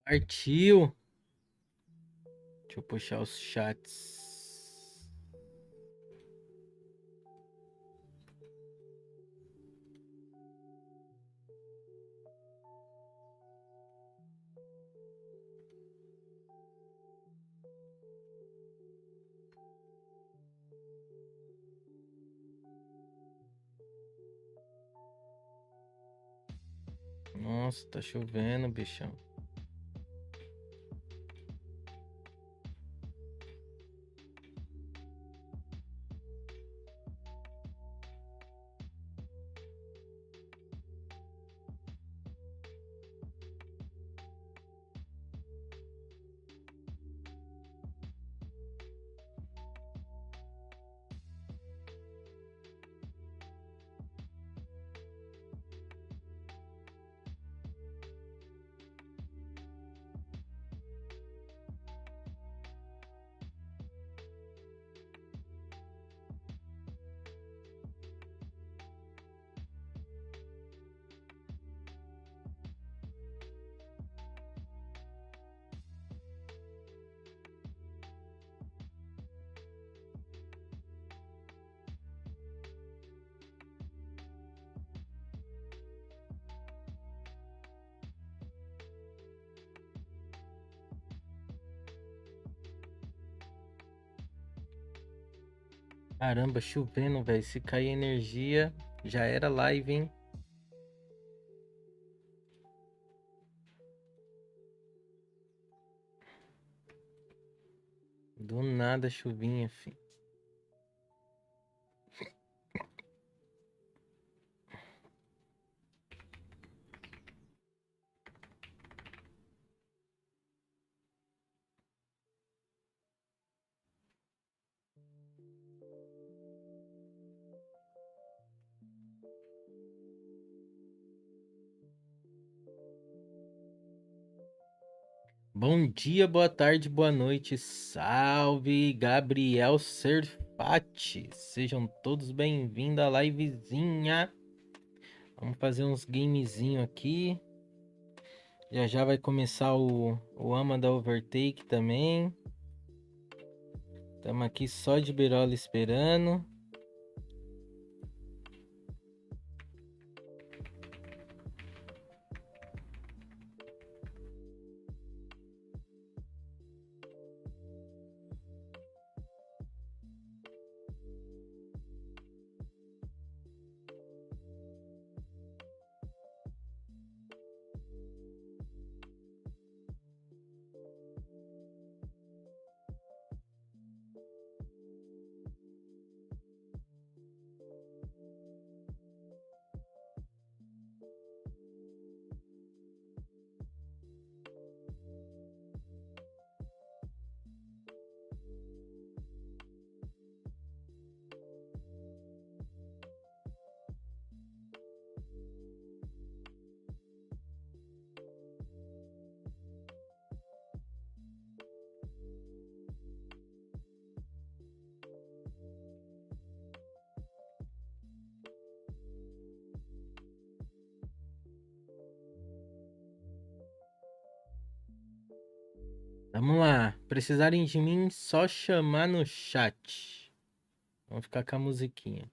Partiu. Deixa eu puxar os chats. Nossa, tá chovendo, bichão. Caramba, chovendo, velho. Se cair energia, já era live, hein? Do nada, chuvinha, filho. Bom dia, boa tarde, boa noite. Salve, Gabriel Serfati. Sejam todos bem-vindos à livezinha. Vamos fazer uns gamezinho aqui. Já já vai começar o Ama da Overtake também. Estamos aqui só de berola esperando. Vamos lá. Precisarem de mim, só chamar no chat. Vamos ficar com a musiquinha.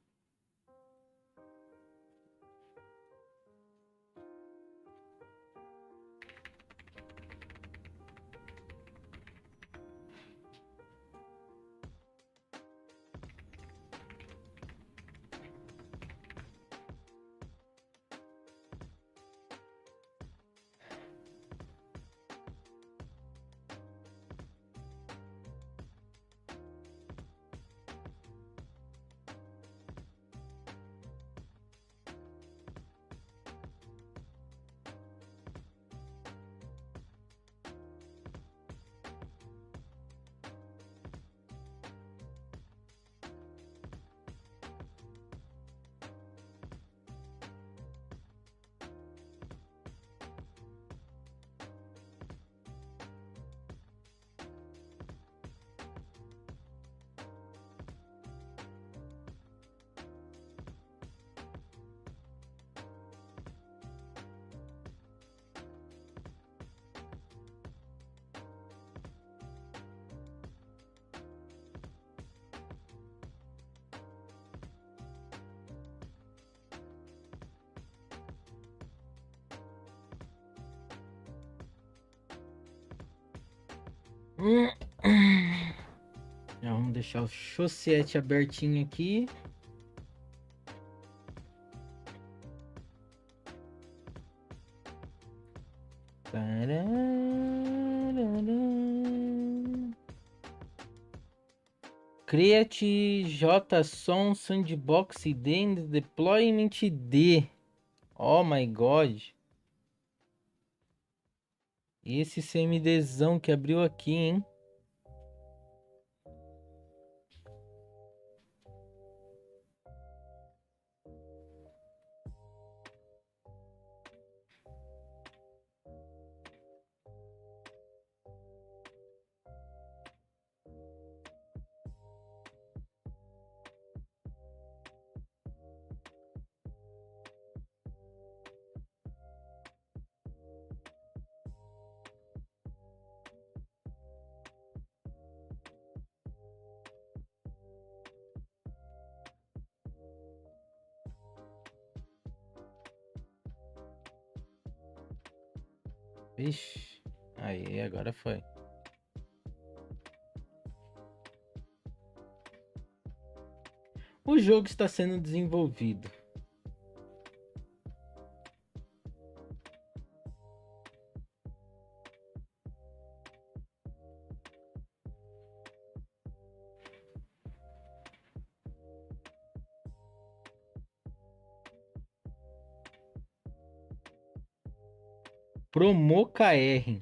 Já vamos deixar o chaussete abertinho aqui. Create JSON Sandbox ID and Deployment D. Oh my god. Esse CMDzão que abriu aqui, hein? Ixi, aí agora foi. O jogo está sendo desenvolvido. PromoKR.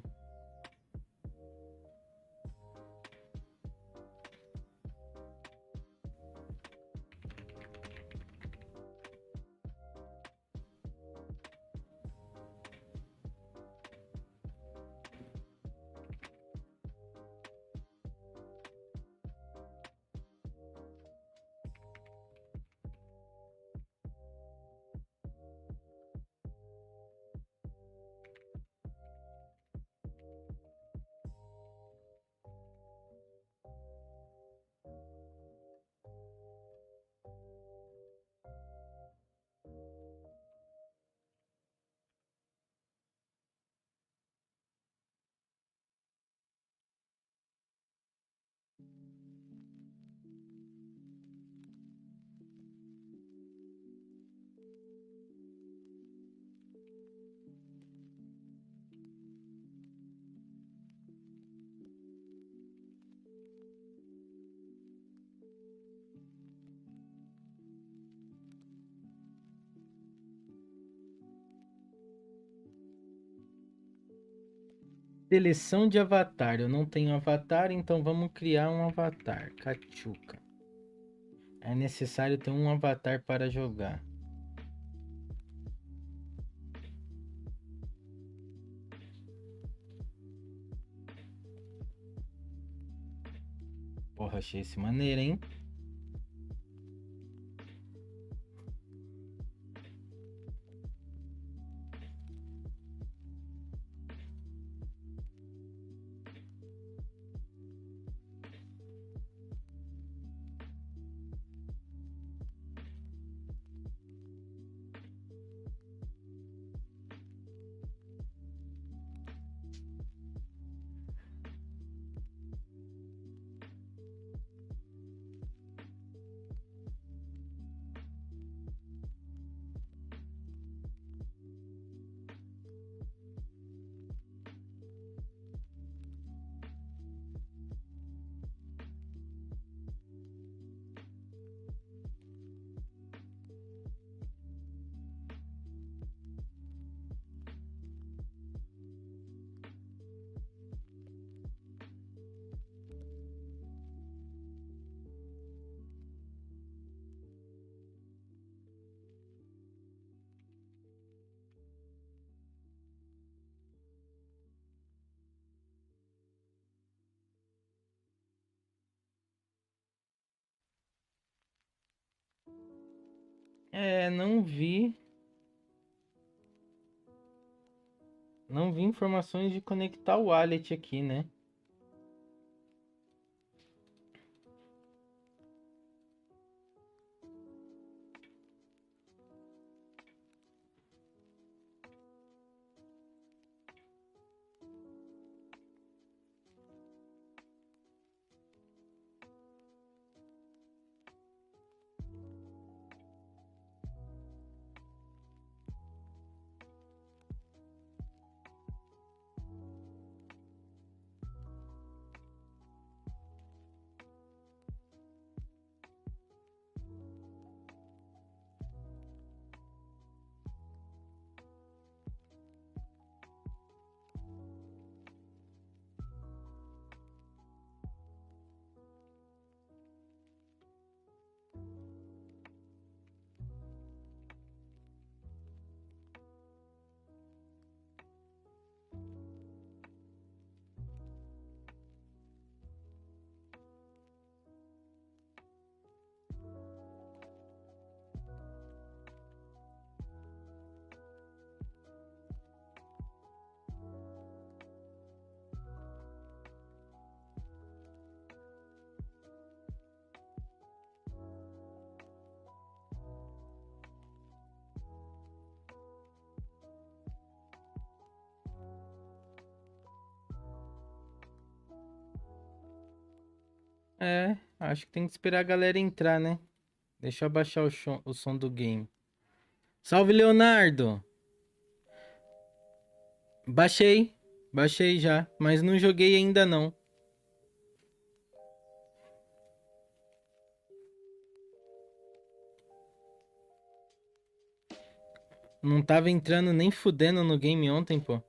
Seleção de avatar. Eu não tenho avatar, então vamos criar um avatar. kaTcHuca. É necessário ter um avatar para jogar. Porra, achei esse maneiro, hein? Não vi. Não vi informações de conectar o wallet aqui, né? É, acho que tem que esperar a galera entrar, né? Deixa eu abaixar o som do game. Salve, Leonardo! Baixei já, mas não joguei ainda não. Não tava entrando nem fudendo no game ontem, pô.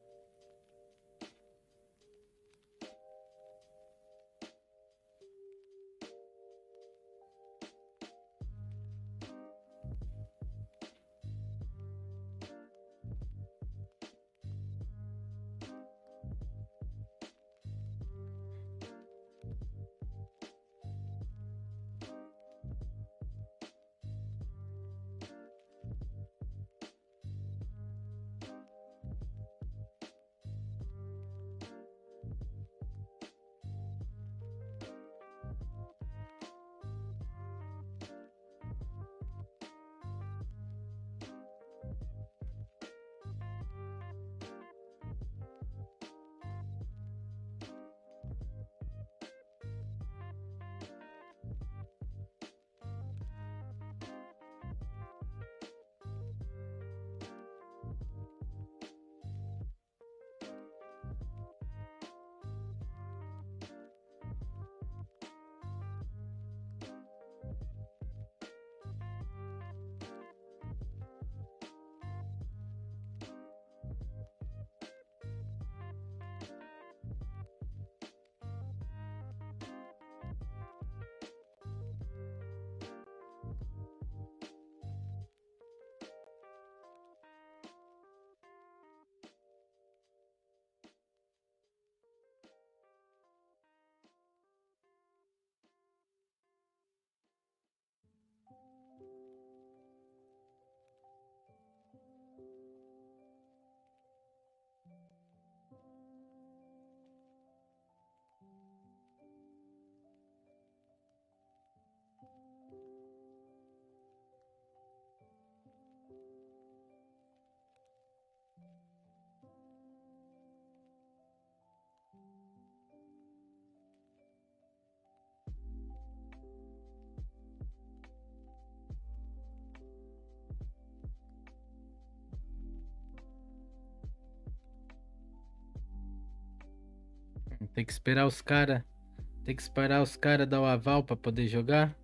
Tem que esperar os cara. Tem que esperar os cara dar o aval pra poder jogar.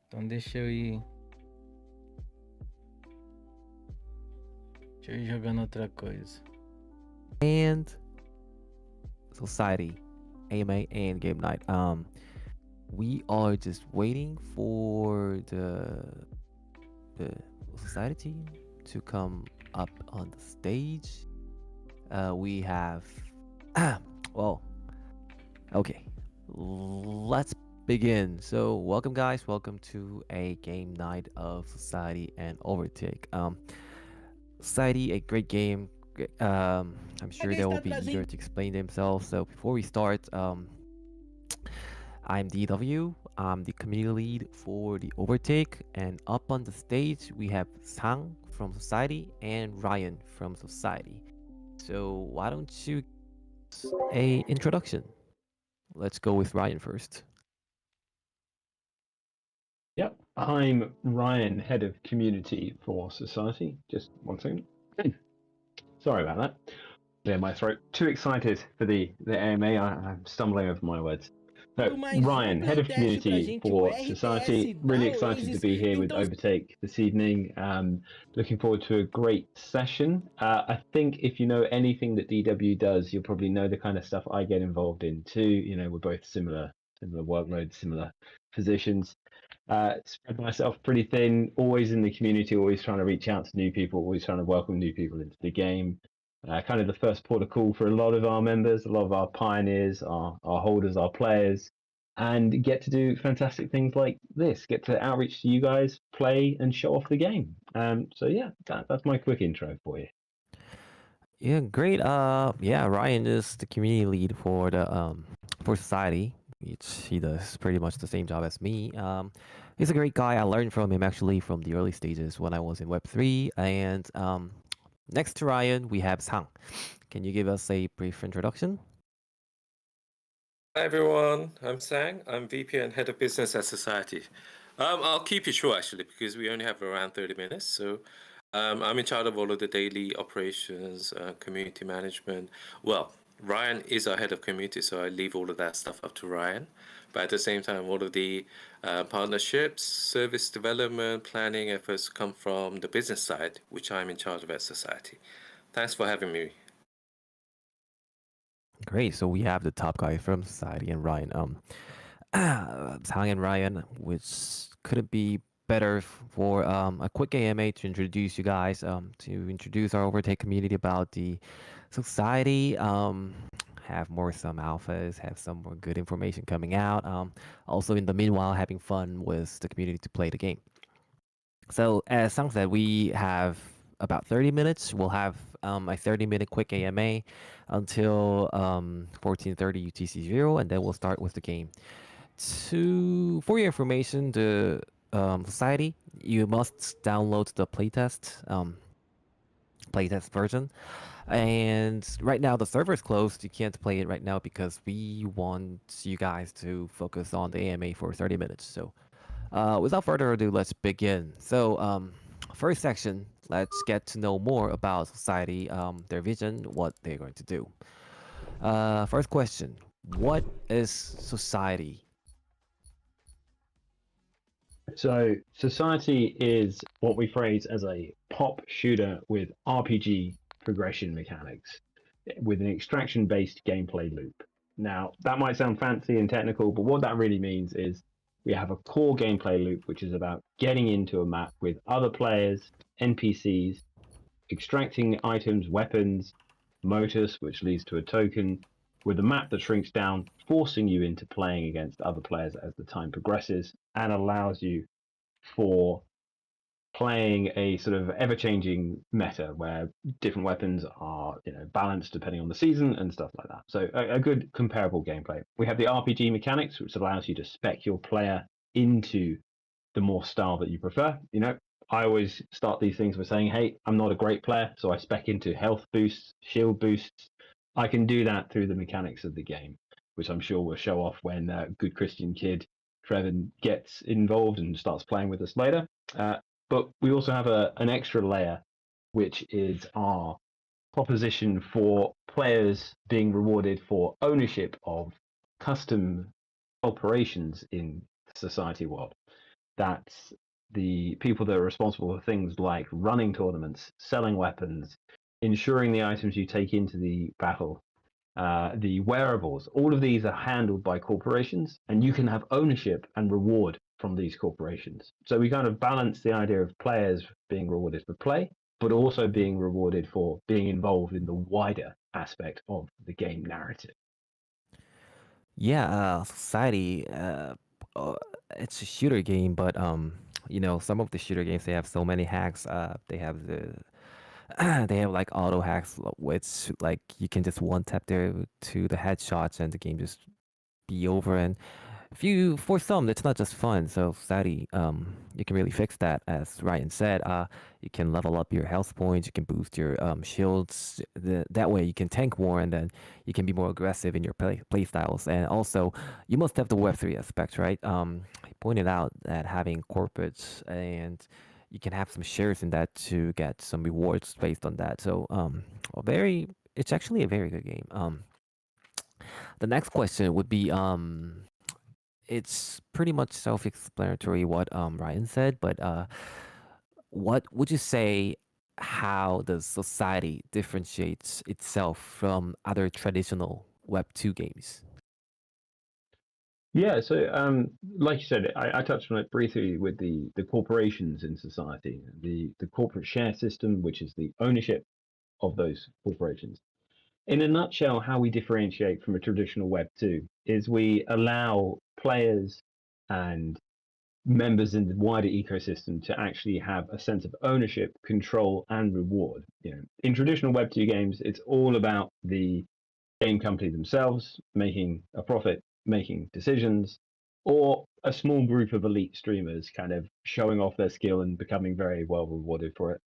Então deixa eu ir. Deixa eu ir jogando outra coisa. And society, AMA, and game night. We are just waiting for the society to come up on the stage. We have well, okay, let's begin. So welcome guys, welcome to a game night of Society and Overtake. Society, a great game. I'm sure they will be eager to explain themselves. So before we start, I'm DW. I'm the community lead for the Overtake, and up on the stage we have Sang from Society and Ryan from Society. So why don't you a introduction? Let's go with Ryan first. Yep, I'm Ryan, head of community for Society. Just one second. Sorry about that. Clear my throat. Too excited for the AMA. I'm stumbling over my words. So, Ryan, head of community for Society. Really excited to be here with Overtake this evening. Looking forward to a great session. I think if you know anything that DW does, you'll probably know the kind of stuff I get involved in too. You know, we're both similar workloads, similar positions. Spread myself pretty thin, always in the community, always trying to reach out to new people, always trying to welcome new people into the game. Kind of the first port of call for a lot of our members, a lot of our pioneers, our holders, our players, and get to do fantastic things like this, get to outreach to you guys, play and show off the game. So yeah, that's my quick intro for you. Yeah, great. Yeah, Ryan is the community lead for the for Society. he does pretty much the same job as me. He's a great guy. I learned from him actually from the early stages when I was in Web3. And next to Ryan, we have Sang. Can you give us a brief introduction? Hi everyone, I'm Sang. I'm VP and Head of Business at Society. I'll keep it short actually because we only have around 30 minutes. So I'm in charge of all of the daily operations, community management. Well, Ryan is our head of community, so I leave all of that stuff up to Ryan. But at the same time, all of the partnerships, service development, planning efforts come from the business side, which I'm in charge of at Society. Thanks for having me. Great. So we have the top guy from Society and Ryan. Sang and Ryan, which couldn't be better for a quick AMA to introduce you guys, to introduce our Overtake community about the Society. Have more some alphas, have some more good information coming out. Also, in the meanwhile, having fun with the community to play the game. So, as Sang said, we have about 30 minutes. We'll have a 30-minute quick AMA until 14:30 UTC0, and then we'll start with the game. For your information, the Society, you must download the playtest version. And right now the server is closed. You can't play it right now because we want you guys to focus on the AMA for 30 minutes. So without further ado, let's begin. So first section, let's get to know more about Society, their vision, what they're going to do. First question, what is Society? So, Society is what we phrase as a pop shooter with RPG progression mechanics, with an extraction-based gameplay loop. Now, that might sound fancy and technical, but what that really means is we have a core gameplay loop, which is about getting into a map with other players, NPCs, extracting items, weapons, motus, which leads to a token, with a map that shrinks down, forcing you into playing against other players as the time progresses, and allows you for playing a sort of ever-changing meta where different weapons are, balanced depending on the season and stuff like that. So a good comparable gameplay. We have the RPG mechanics, which allows you to spec your player into the more style that you prefer. I always start these things with saying, hey, I'm not a great player, so I spec into health boosts, shield boosts. I can do that through the mechanics of the game, which I'm sure will show off when good Christian kid Trevin gets involved and starts playing with us later. But we also have an extra layer, which is our proposition for players being rewarded for ownership of custom operations in the Society world. That's the people that are responsible for things like running tournaments, selling weapons, ensuring the items you take into the battle, the wearables. All of these are handled by corporations, and you can have ownership and reward from these corporations. So we kind of balance the idea of players being rewarded for play, but also being rewarded for being involved in the wider aspect of the game narrative. Yeah, Society, it's a shooter game, but some of the shooter games, they have so many hacks. They have they have like auto hacks, which like you can just one tap there to the headshots and the game just be over. And for some, it's not just fun. So Society, you can really fix that. As Ryan said, you can level up your health points. You can boost your shields. That way, you can tank more, and then you can be more aggressive in your play styles. And also, you must have the Web3 aspect, right? I pointed out that having corporates, and you can have some shares in that to get some rewards based on that. So, it's actually a very good game. The next question would be, it's pretty much self-explanatory what Ryan said, but what would you say, how the Society differentiates itself from other traditional Web2 games? Yeah, so like you said, I touched on it briefly with the corporations in Society, the corporate share system, which is the ownership of those corporations. In a nutshell, how we differentiate from a traditional Web2 is we allow players and members in the wider ecosystem to actually have a sense of ownership, control, and reward. In traditional Web2 games, it's all about the game company themselves making a profit, making decisions, or a small group of elite streamers kind of showing off their skill and becoming very well rewarded for it.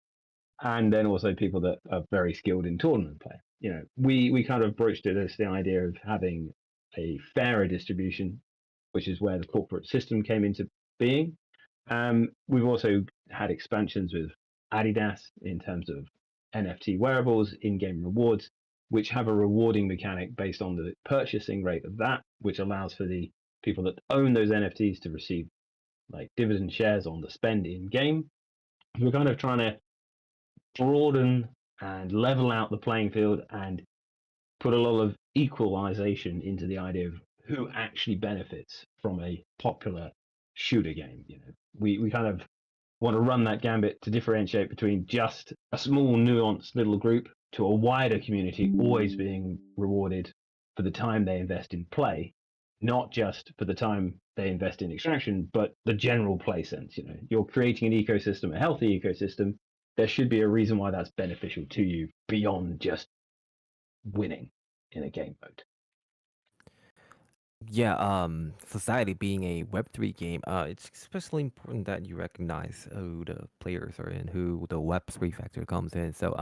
And then also people that are very skilled in tournament play. You know, we kind of broached it as the idea of having a fairer distribution, which is where the corporate system came into being. We've also had expansions with Adidas in terms of NFT wearables, in-game rewards, which have a rewarding mechanic based on the purchasing rate of that, which allows for the people that own those NFTs to receive like dividend shares on the spend in game. We're kind of trying to broaden and level out the playing field and put a lot of equalization into the idea of who actually benefits from a popular shooter game. You know, we kind of want to run that gambit to differentiate between just a small nuanced little group to a wider community always being rewarded for the time they invest in play, not just for the time they invest in extraction, but the general play sense. You know, you're creating an ecosystem, a healthy ecosystem. There should be a reason why that's beneficial to you beyond just winning in a game mode. Yeah, society being a Web3 game, it's especially important that you recognize who the players are and who the Web3 factor comes in. So,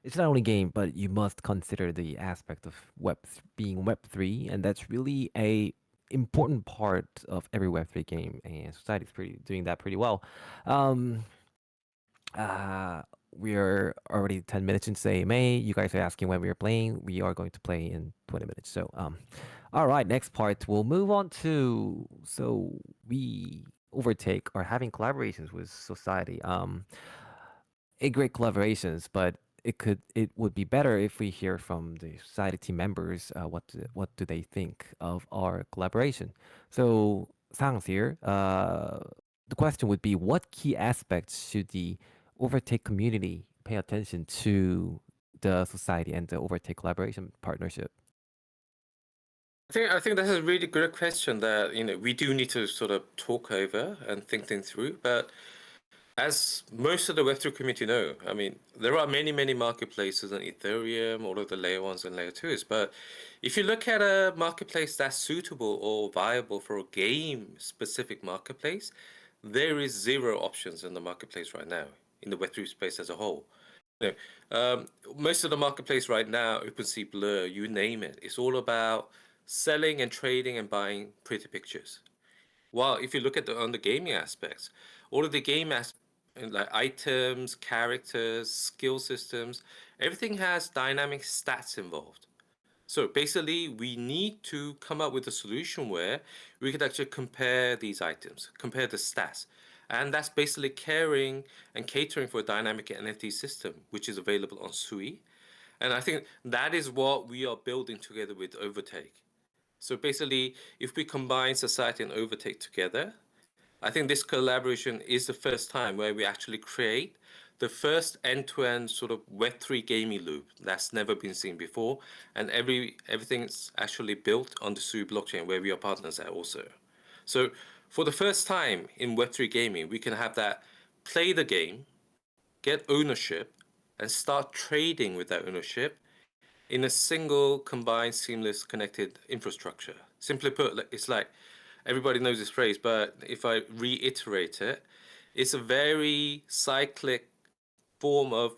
it's not only game, but you must consider the aspect of being Web3, and that's really a important part of every Web3 game, and society is doing that pretty well. Um, we're already 10 minutes into AMA. You guys are asking when we are playing. We are going to play in 20 minutes. So, all right, next part, we'll move on to, so we overtake or having collaborations with society. A great collaborations, but it would be better if we hear from the society team members, what do they think of our collaboration. So Sang's here. The question would be, what key aspects should the overtake community pay attention to the society and the overtake collaboration partnership? I think that's a really good question that we do need to sort of talk over and think things through. But as most of the Web3 community know, I mean, there are many marketplaces on Ethereum, all of the layer ones and layer twos. But if you look at a marketplace that's suitable or viable for a game specific marketplace, there is zero options in the marketplace right now in the Web3 space as a whole. Most of the marketplace right now, OpenSea, Blur, you name it, it's all about selling and trading and buying pretty pictures. While if you look at on the gaming aspects, all of the game like items, characters, skill systems, everything has dynamic stats involved. So basically, we need to come up with a solution where we could actually compare these items, compare the stats. And that's basically caring and catering for a dynamic NFT system, which is available on Sui. And I think that is what we are building together with Overtake. So basically, if we combine Society and Overtake together, I think this collaboration is the first time where we actually create the first end-to-end sort of Web3 gaming loop that's never been seen before. And everything's actually built on the Sui blockchain where we are partners at also. So for the first time in Web3 gaming, we can have that play the game, get ownership, and start trading with that ownership in a single, combined, seamless, connected infrastructure. Simply put, it's like, everybody knows this phrase, but if I reiterate it, it's a very cyclic form of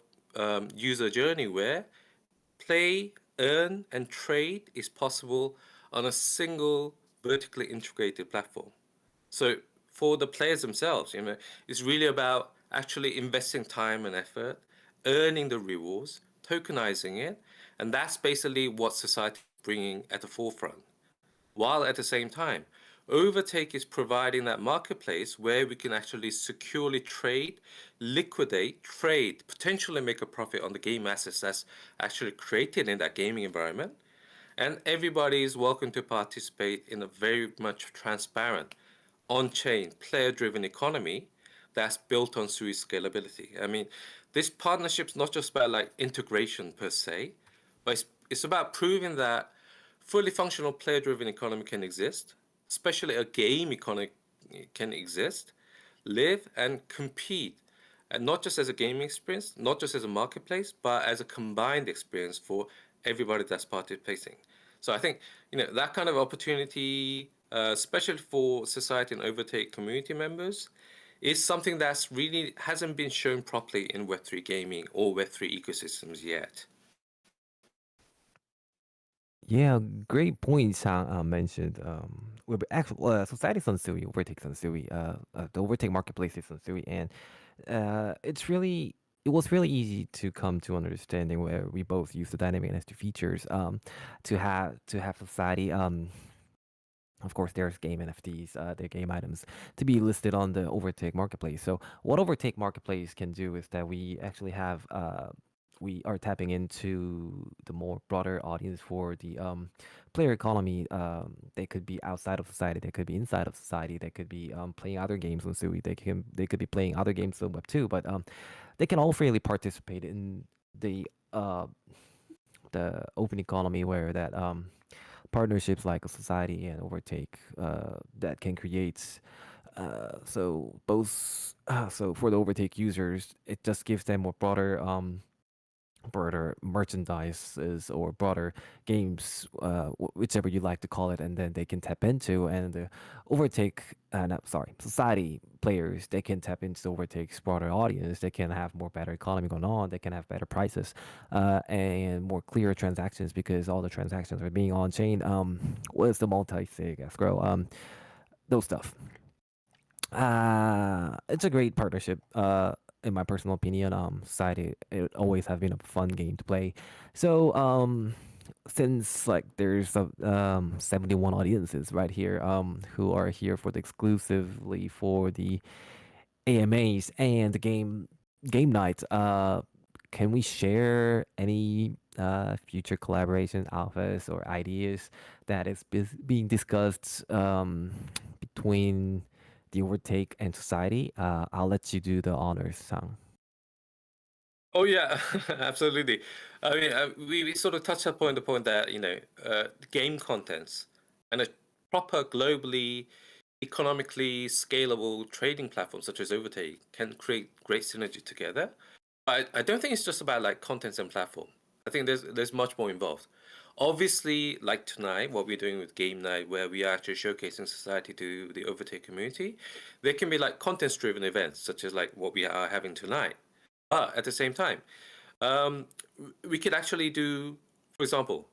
user journey where play, earn, and trade is possible on a single vertically integrated platform. So for the players themselves, it's really about actually investing time and effort, earning the rewards, tokenizing it, and that's basically what society is bringing at the forefront. While at the same time, Overtake is providing that marketplace where we can actually securely trade, liquidate, trade, potentially make a profit on the game assets that's actually created in that gaming environment. And everybody is welcome to participate in a very much transparent, on-chain, player-driven economy that's built on Sui scalability. I mean, this partnership's not just about like integration per se, but it's about proving that fully functional player-driven economy can exist, especially a game economy can exist, live and compete, and not just as a gaming experience, not just as a marketplace, but as a combined experience for everybody that's participating. So I think that kind of opportunity, especially for society and overtake community members, is something that's really hasn't been shown properly in Web3 gaming or Web3 ecosystems yet. Yeah, great point Sang mentioned. Actually, society's on Sui, Overtake's on Sui, the Overtake marketplace is on Sui, and it was really easy to come to an understanding where we both use the dynamic NFT features to have society. Of course, there's game NFTs, their game items to be listed on the Overtake marketplace. So what Overtake marketplace can do is that we actually have we are tapping into the more broader audience for the player economy. They could be outside of society, they could be inside of society, they could be playing other games on Sui, they could be playing other games on Web 2, but they can all freely participate in the open economy where that partnerships like a society and overtake that can create so for the overtake users it just gives them more broader merchandises or broader games, whichever you like to call it, and then they can tap into and the overtake. No, sorry, society players they can tap into the overtake's broader audience. They can have more better economy going on. They can have better prices, and more clear transactions because all the transactions are being on chain. What's the multi-sig escrow? Those stuff. It's a great partnership. In my personal opinion, society it always have been a fun game to play. So since like there's 71 audiences right here who are here for the exclusively for the AMAs and the game nights, can we share any future collaboration alphas or ideas that is being discussed between the overtake and society? I'll let you do the honors, Sang. Oh yeah, absolutely. I mean, we sort of touched upon the point that game contents and a proper globally economically scalable trading platform such as Overtake can create great synergy together. I don't think it's just about like contents and platform. I think there's much more involved. Obviously, like tonight, what we're doing with Game Night, where we are actually showcasing society to the Overtake community, there can be like contents-driven events, such as like what we are having tonight. But at the same time, we could actually do, for example,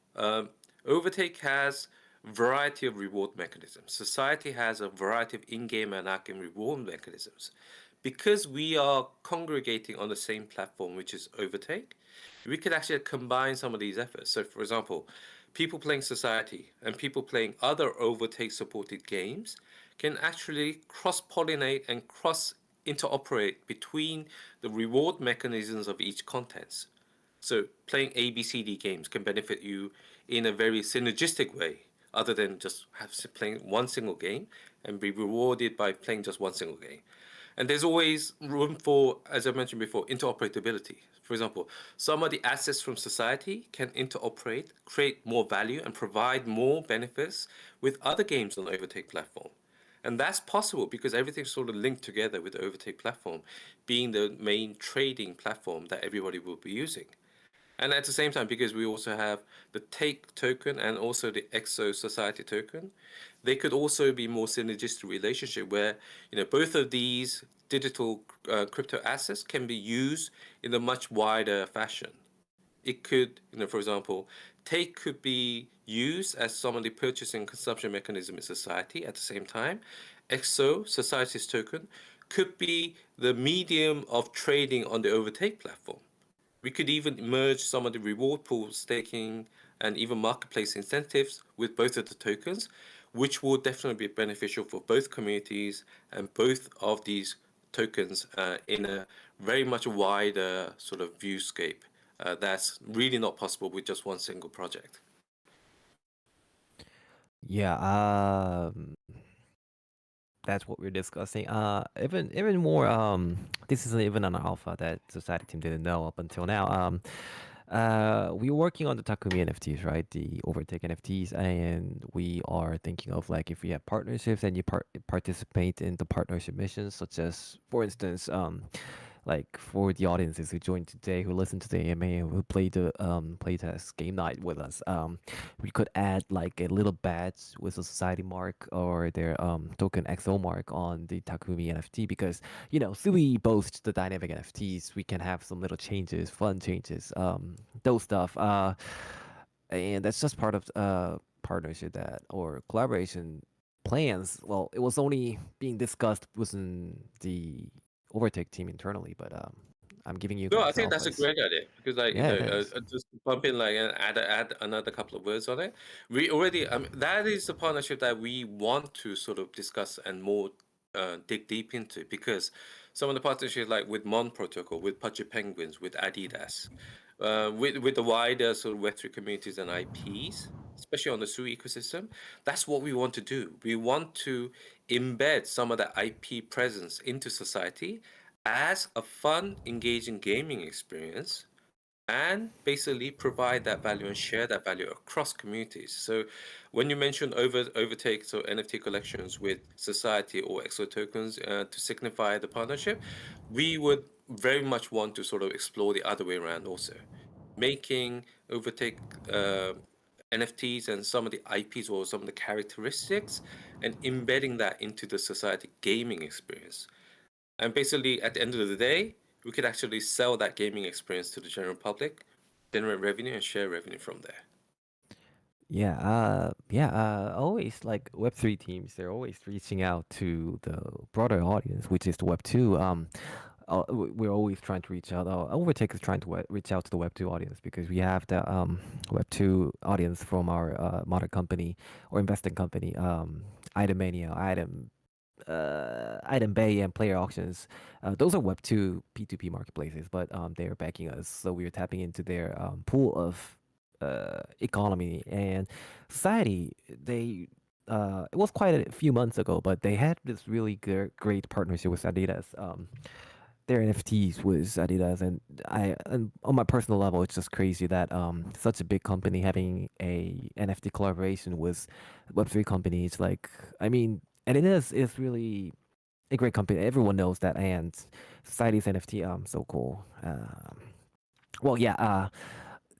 Overtake has a variety of reward mechanisms. Society has a variety of in-game and out-game reward mechanisms. Because we are congregating on the same platform, which is Overtake, we could actually combine some of these efforts. So, for example, people playing Society and people playing other Overtake-supported games can actually cross-pollinate and cross-interoperate between the reward mechanisms of each content. So, playing ABCD games can benefit you in a very synergistic way, other than just playing one single game and be rewarded by playing just one single game. And there's always room for, as I mentioned before, interoperability. For example, some of the assets from society can interoperate, create more value, and provide more benefits with other games on the Overtake platform. And that's possible because everything's sort of linked together with the Overtake platform, being the main trading platform that everybody will be using. And at the same time, because we also have the Take token and also the EXO Society token, they could also be more synergistic relationship where both of these digital crypto assets can be used in a much wider fashion. It could, for example, Take could be used as some of the purchasing consumption mechanism in society. At the same time, EXO Society's token could be the medium of trading on the Overtake platform. We could even merge some of the reward pool staking and even marketplace incentives with both of the tokens, which will definitely be beneficial for both communities and both of these tokens in a very much wider sort of viewscape. That's really not possible with just one single project. Yeah, that's what we're discussing. Even more. This isn't even an alpha that society team didn't know up until now. We're working on the Takumi NFTs, right? The Overtake NFTs, and we are thinking of like if we have partnerships and you participate in the partnership missions, such as, for instance, like for the audiences who joined today, who listened to the AMA, and who played the playtest game night with us, we could add like a little badge with a society mark or their token XO mark on the Takumi NFT because Sui boasts the dynamic NFTs. We can have some little changes, fun changes, those stuff. And that's just part of partnership that or collaboration plans. Well, it was only being discussed within the Overtake team internally, but I'm giving you No, I guys think that's a alphas. great idea because, like, Yeah, it is. just to bump in, like, and add another couple of words on it. We already, that is the partnership that we want to sort of discuss and more dig deep into because some of the partnerships, like with Mon Protocol, with Pudgy Penguins, with Adidas, with the wider sort of Web3 communities and IPs, especially on the SUI ecosystem, that's what we want to do. We want to embed some of that IP presence into society as a fun, engaging gaming experience and basically provide that value and share that value across communities. So when you mention overtake, so NFT collections with society or XO tokens to signify the partnership, we would very much want to sort of explore the other way around also, making overtake NFTs and some of the IPs or some of the characteristics and embedding that into the society gaming experience. And basically, at the end of the day, we could actually sell that gaming experience to the general public, generate revenue, and share revenue from there. Always like Web3 teams, they're always reaching out to the broader audience, which is the Web2. We're always trying to reach out. Overtake is trying to reach out to the Web2 audience because we have the Web2 audience from our mother company or investing company, Item Mania, Item Bay, and Player Auctions. Those are Web2 P2P marketplaces, but they're backing us, so we're tapping into their pool of economy and society. They it was quite a few months ago, but they had this really great partnership with Adidas. Their NFTs was Adidas, and on my personal level, it's just crazy that such a big company having a NFT collaboration with Web3 companies. Like, I mean, and it's really a great company. Everyone knows that, and Society's NFT so cool. Well, yeah.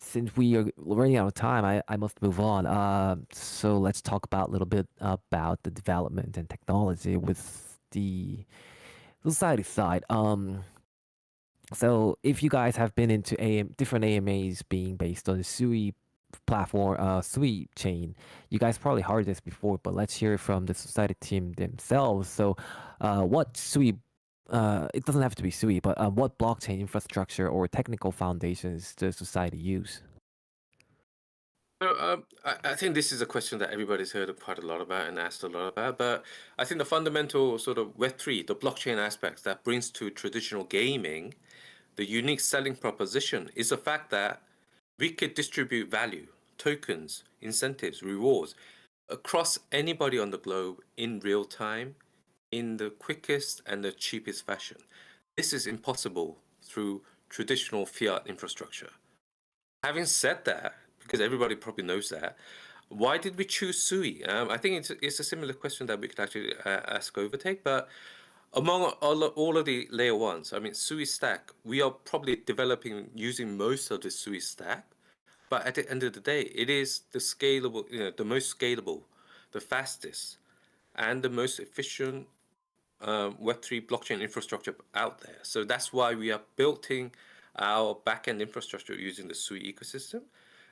Since we are running out of time, I must move on. So let's talk about a little bit about the development and technology with the society side. So if you guys have been into different AMAs being based on the SUI platform, SUI chain, you guys probably heard this before, but let's hear it from the society team themselves. So, what SUI? It doesn't have to be SUI, but what blockchain infrastructure or technical foundations does society use? So I think this is a question that everybody's heard quite a lot about and asked a lot about. But I think the fundamental sort of Web3, the blockchain aspects that brings to traditional gaming, the unique selling proposition is the fact that we could distribute value, tokens, incentives, rewards across anybody on the globe in real time in the quickest and the cheapest fashion. This is impossible through traditional fiat infrastructure. Having said that, because everybody probably knows that, why did we choose SUI? I think it's a similar question that we could actually ask Overtake, but among all of the layer ones, I mean, SUI stack, we are probably developing using most of the SUI stack, but at the end of the day, it is the scalable, the most scalable, the fastest, and the most efficient Web3 blockchain infrastructure out there. So that's why we are building our backend infrastructure using the SUI ecosystem.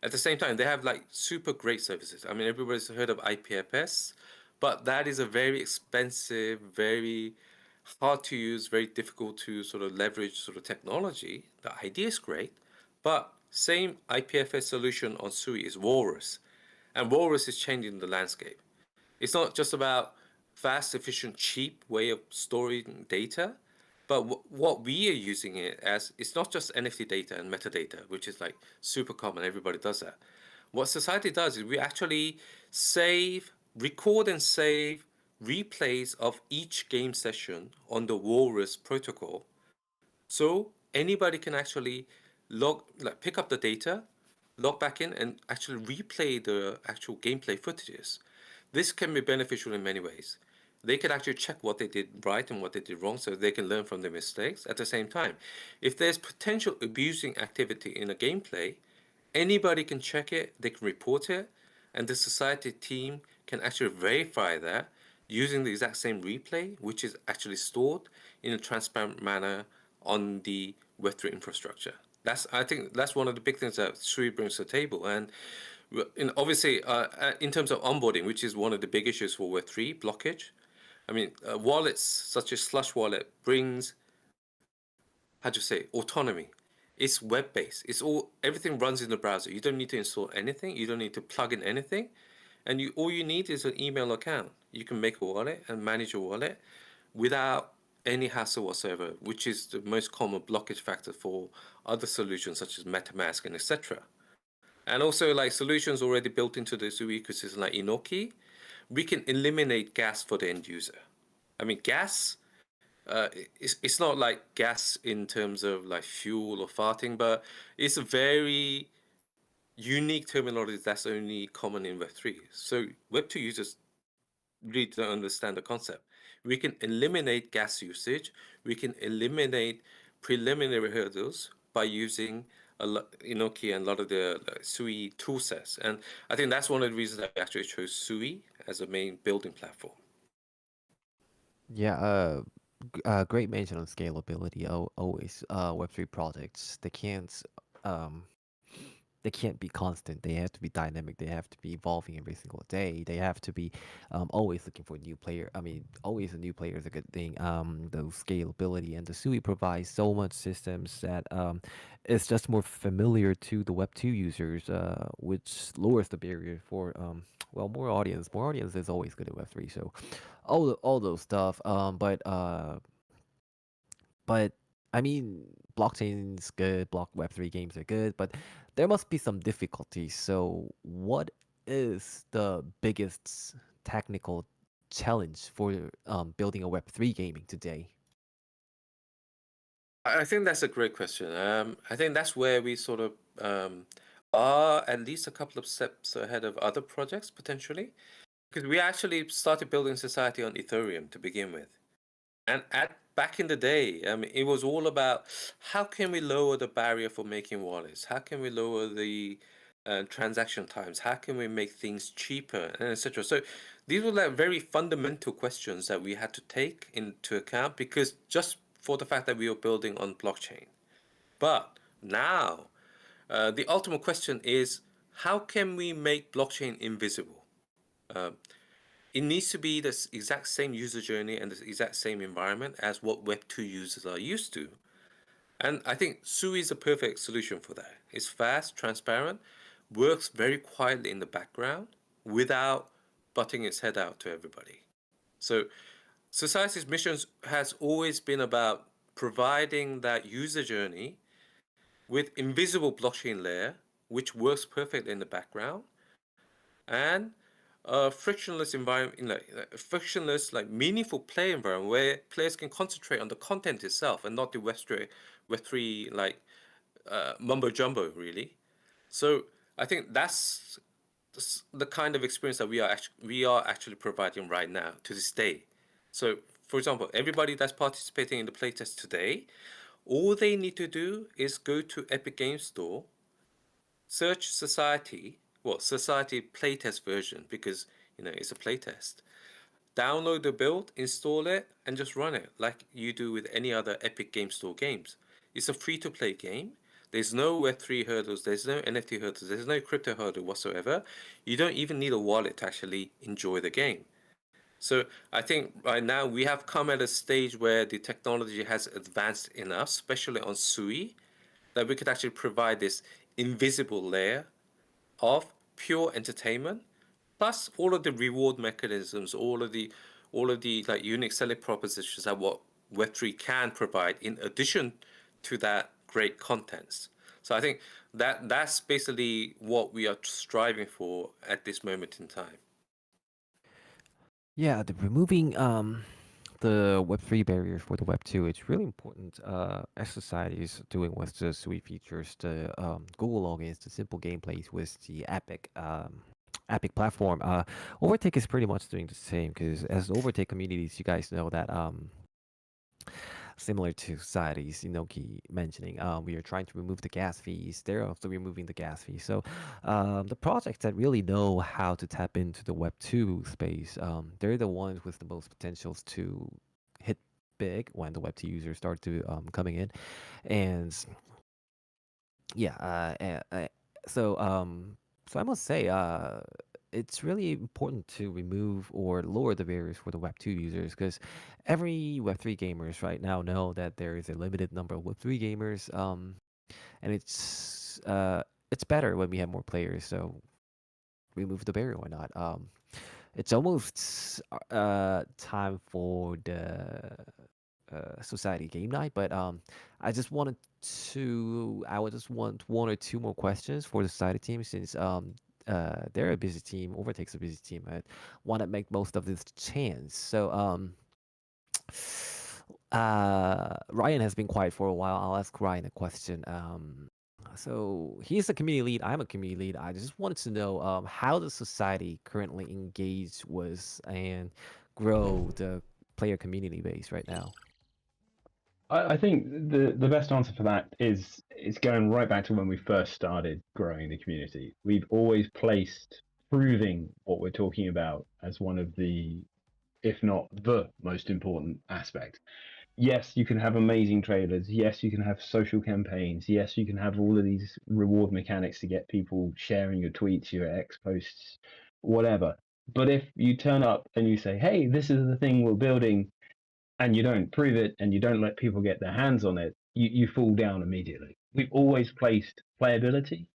At the same time, they have like super great services. I mean, everybody's heard of IPFS, but that is a very expensive, very hard to use, very difficult to sort of leverage sort of technology. The idea is great, but same IPFS solution on SUI is Walrus. And Walrus is changing the landscape. It's not just about fast, efficient, cheap way of storing data, but what we are using it as, it's not just NFT data and metadata, which is like super common, everybody does that. What society does is we actually record and save replays of each game session on the Walrus protocol. So anybody can actually pick up the data, log back in, and actually replay the actual gameplay footages. This can be beneficial in many ways. they could actually check what they did right and what they did wrong so they can learn from their mistakes. At the same time, if there's potential abusing activity in a gameplay, anybody can check it, they can report it, and the society team can actually verify that using the exact same replay, which is actually stored in a transparent manner on the Web3 infrastructure. I think that's one of the big things that Sui brings to the table. And obviously, in terms of onboarding, which is one of the big issues for Web3 blockage, I mean, wallets such as Slush Wallet brings, how do you say, autonomy. It's web-based. Everything runs in the browser. You don't need to install anything. You don't need to plug in anything, and all you need is an email account. You can make a wallet and manage a wallet without any hassle whatsoever, which is the most common blockage factor for other solutions such as MetaMask and etc. And also, like solutions already built into the Sui ecosystem, like Inoki, we can eliminate gas for the end user. I mean, gas, it's not like gas in terms of like fuel or farting, but it's a very unique terminology that's only common in Web3. So Web2 users really don't understand the concept. We can eliminate gas usage. We can eliminate preliminary hurdles by using Inoki and a lot of the Sui toolsets. And I think that's one of the reasons I actually chose Sui as a main building platform. Yeah, great mention on scalability. Always, Web3 projects they can't be constant. They have to be dynamic. They have to be evolving every single day. They have to be always looking for new player. I mean, always a new player is a good thing. The scalability and the SUI provides so much systems that it's just more familiar to the Web2 users, which lowers the barrier for well, more audience. More audience is always good at Web3. So all those stuff. But I mean, blockchain's good, block Web3 games are good, but there must be some difficulties. So, what is the biggest technical challenge for building a Web3 gaming today? I think that's a great question. I think that's where we sort of are at least a couple of steps ahead of other projects potentially, because we actually started building society on Ethereum to begin with. And back in the day, I mean, it was all about how can we lower the barrier for making wallets? How can we lower the transaction times? How can we make things cheaper, and etc. So these were like very fundamental questions that we had to take into account because just for the fact that we were building on blockchain. But now, the ultimate question is how can we make blockchain invisible? It needs to be the exact same user journey and the exact same environment as what Web2 users are used to. And I think Sui is a perfect solution for that. It's fast, transparent, works very quietly in the background without butting its head out to everybody. So Society's mission has always been about providing that user journey with invisible blockchain layer, which works perfectly in the background, and a frictionless environment, frictionless, like meaningful play environment where players can concentrate on the content itself and not the Web3 like mumbo jumbo really. So I think that's the kind of experience that we are actually providing right now to this day. So for example, everybody that's participating in the playtest today, all they need to do is go to Epic Games Store, search Society playtest version because it's a playtest. Download the build, install it, and just run it like you do with any other Epic Game Store games. It's a free-to-play game. There's no Web3 hurdles, there's no NFT hurdles, there's no crypto hurdle whatsoever. You don't even need a wallet to actually enjoy the game. So I think right now we have come at a stage where the technology has advanced enough, especially on Sui, that we could actually provide this invisible layer of pure entertainment, plus all of the reward mechanisms, all of the like unique selling propositions that what Web3 can provide in addition to that great contents. So I think that's basically what we are striving for at this moment in time. Yeah, removing the Web3 barriers for the Web2, it's really important. As society is doing with the Sui features, the Google logins, the simple gameplays with the Epic Epic platform. Overtake is pretty much doing the same because as Overtake communities, you guys know that similar to societies, Inoki mentioning, we are trying to remove the gas fees. They're also removing the gas fees. So the projects that really know how to tap into the Web 2 space, they're the ones with the most potentials to hit big when the Web 2 users start to coming in. And yeah, so I must say, it's really important to remove or lower the barriers for the Web 2 users because every Web 3 gamers right now know that there is a limited number of Web 3 gamers, and it's better when we have more players. So remove the barrier, why not? It's almost time for the society game night, but I just wanted I would just want one or two more questions for the society team since they're a busy team, Overtake's a busy team. I want to make most of this chance. So Ryan has been quiet for a while. I'll ask Ryan a question. So he's a community lead. I'm a community lead. I just wanted to know how the society currently engage with and grow the player community base right now. I think the best answer for that is it's going right back to when we first started growing the community. We've always placed proving what we're talking about as one of the, if not the most important aspect. Yes, you can have amazing trailers. Yes, you can have social campaigns. Yes, you can have all of these reward mechanics to get people sharing your tweets, your X posts, whatever. But if you turn up and you say, hey, this is the thing we're building, and you don't prove it and you don't let people get their hands on it, you fall down immediately. We've always placed playability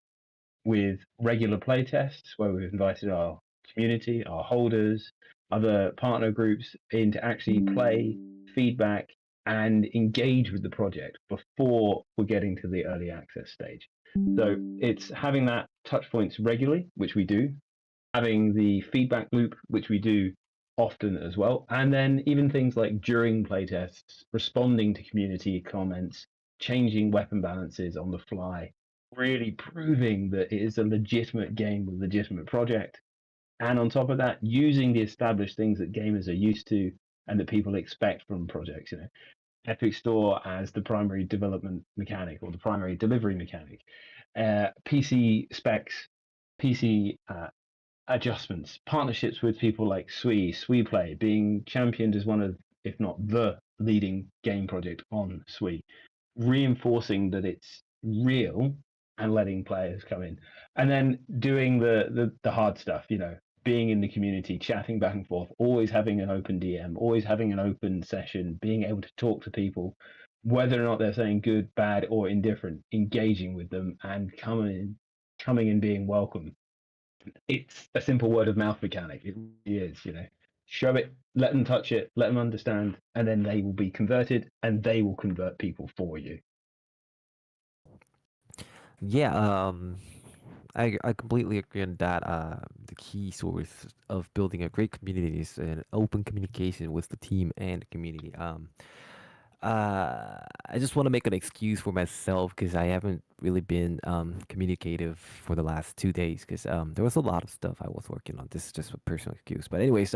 with regular play tests where we've invited our community, our holders, other partner groups in to actually play, feedback, and engage with the project before we're getting to the early access stage. So it's having that touch points regularly, which we do, having the feedback loop, which we do often as well, and then even things like during playtests, responding to community comments, changing weapon balances on the fly, really proving that it is a legitimate game with a legitimate project. And on top of that, using the established things that gamers are used to and that people expect from projects, Epic Store as the primary development mechanic or the primary delivery mechanic, PC specs, PC adjustments, partnerships with people like Sui Play being championed as one of, if not the leading game project on Sui, reinforcing that it's real and letting players come in, and then doing the hard stuff, being in the community, chatting back and forth, always having an open DM, always having an open session, being able to talk to people, whether or not they're saying good, bad, or indifferent, engaging with them and coming and being welcome. It's a simple word of mouth mechanic. It really is, show it, let them touch it, let them understand, and then they will be converted and they will convert people for you. Yeah, I completely agree on that. The key source of building a great community is an open communication with the team and the community. I just want to make an excuse for myself because I haven't really been communicative for the last 2 days because there was a lot of stuff I was working on. This is just a personal excuse. But anyways,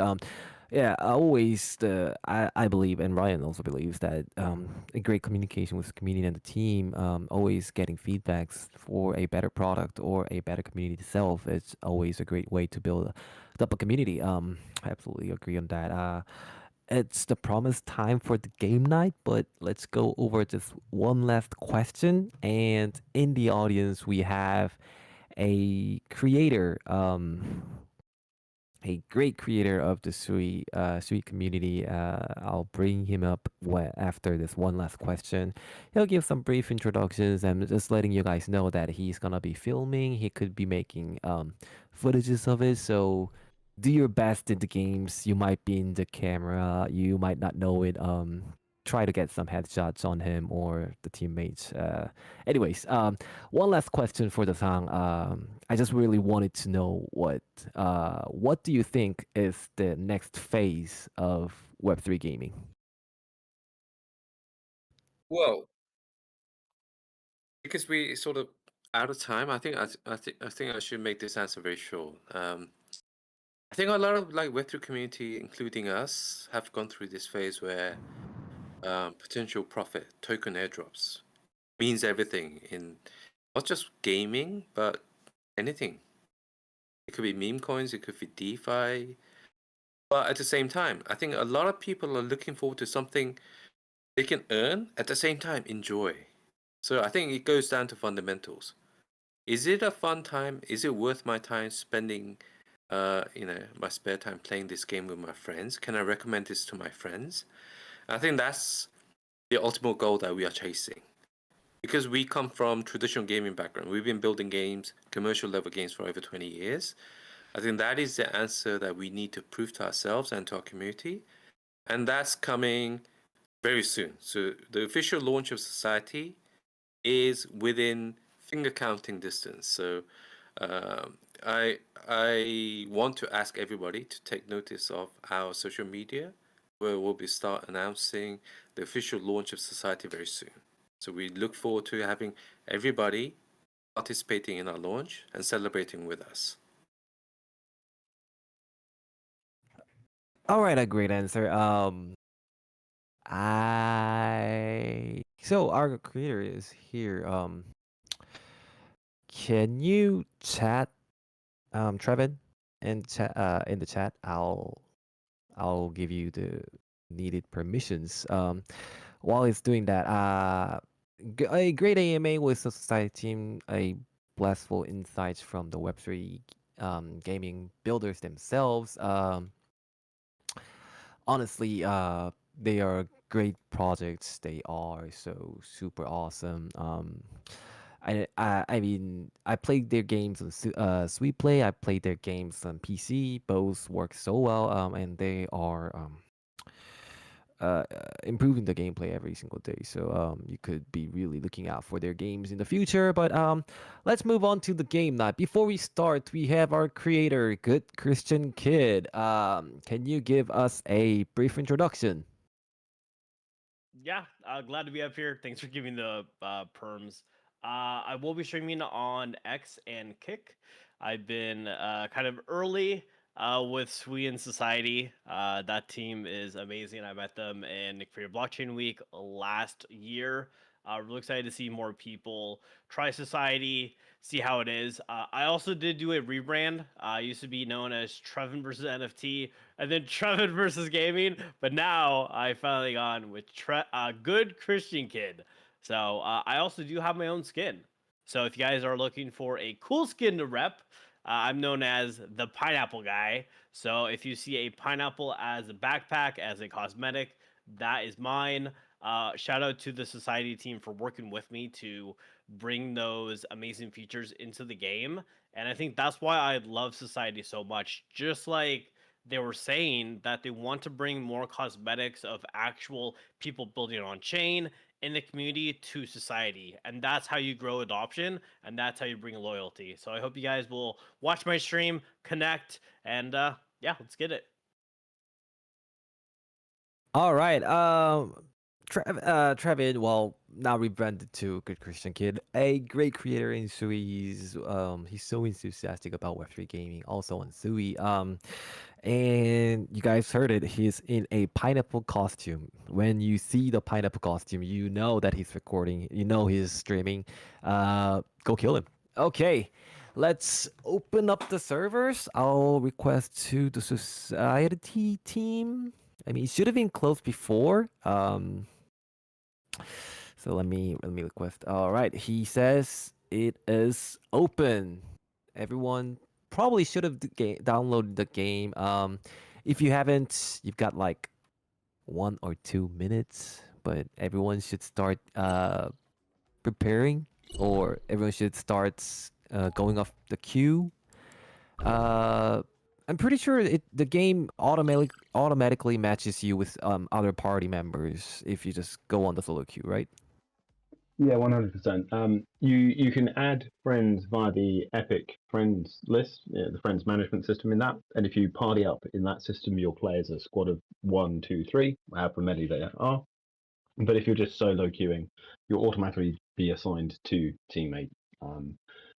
yeah, I believe, and Ryan also believes that a great communication with the community and the team, always getting feedbacks for a better product or a better community itself is always a great way to build up a community. I absolutely agree on that. It's the promised time for the game night, but let's go over just one last question. And in the audience, we have a creator, a great creator of the Sui community. I'll bring him up after this one last question. He'll give some brief introductions and just letting you guys know that he's gonna be filming. He could be making footages of it. So do your best in the games. You might be in the camera. You might not know it. Try to get some headshots on him or the teammates. Anyways, one last question for the song. I just really wanted to know what do you think is the next phase of Web3 gaming? Well, because we sort of out of time. I think I should make this answer very short. I think a lot of like Web3 community, including us, have gone through this phase where potential profit token airdrops means everything in not just gaming but anything. It could be meme coins, it could be DeFi, but at the same time, I think a lot of people are looking forward to something they can earn at the same time enjoy. So I think it goes down to fundamentals. Is it a fun time? Is it worth my time spending, my spare time playing this game with my friends? Can I recommend this to my friends? I think that's the ultimate goal that we are chasing. Because we come from traditional gaming background, we've been building games, commercial level games for over 20 years. I think that is the answer that we need to prove to ourselves and to our community. And that's coming very soon. So the official launch of Society is within finger counting distance. So I want to ask everybody to take notice of our social media, where we'll be start announcing the official launch of Society very soon. So we look forward to having everybody participating in our launch and celebrating with us. All right, a great answer. So our creator is here. Can you chat, Trevin, in the chat? I'll give you the needed permissions. While it's doing that, a great AMA with the society team, a blissful insights from the Web3 gaming builders themselves. Honestly, they are great projects. They are so super awesome. I mean, I played their games on Sweet Play. I played their games on PC. Both work so well. And they are improving the gameplay every single day. So you could be really looking out for their games in the future. But let's move on to the game now. Before we start, we have our creator, Good Christian Kid. Can you give us a brief introduction? Yeah, glad to be up here. Thanks for giving the perms. I will be streaming on X and Kick. I've been kind of early with Sui and Society. That team is amazing. I met them in Creator Blockchain Week last year. Really excited to see more people try Society, see how it is. I also did do a rebrand. I used to be known as Trevin versus NFT, and then Trevin versus Gaming, but now I finally gone with Good Christian Kid. So I also do have my own skin. So if you guys are looking for a cool skin to rep, I'm known as the pineapple guy. So if you see a pineapple as a backpack, as a cosmetic, that is mine. Shout out to the Society team for working with me to bring those amazing features into the game. And I think that's why I love Society so much. Just like they were saying that they want to bring more cosmetics of actual people building on chain in the community to Society. And that's how you grow adoption, and that's how you bring loyalty. So I hope you guys will watch my stream, connect, and yeah, let's get it. All right. Trevin, well, now rebranded to Good Christian Kid, a great creator in Sui. He's so enthusiastic about Web3 gaming, also on Sui. And you guys heard it. He's in a pineapple costume. When you see the pineapple costume, you know that he's recording. You know he's streaming. Go kill him. Okay, let's open up the servers. I'll request to the society team. I mean, it should have been closed before. So let me request. All right, he says it is open. Everyone probably should have downloaded the game. If you haven't, you've got like 1 or 2 minutes, but everyone should start preparing, or everyone should start going off the queue. I'm pretty sure the game automatically matches you with other party members if you just go on the solo queue, right? Yeah, 100%. You can add friends via the Epic Friends list, the friends management system in that. And if you party up in that system, you'll play as a squad of 1, 2, 3, however many there are. But if you're just solo queuing, you'll automatically be assigned to teammate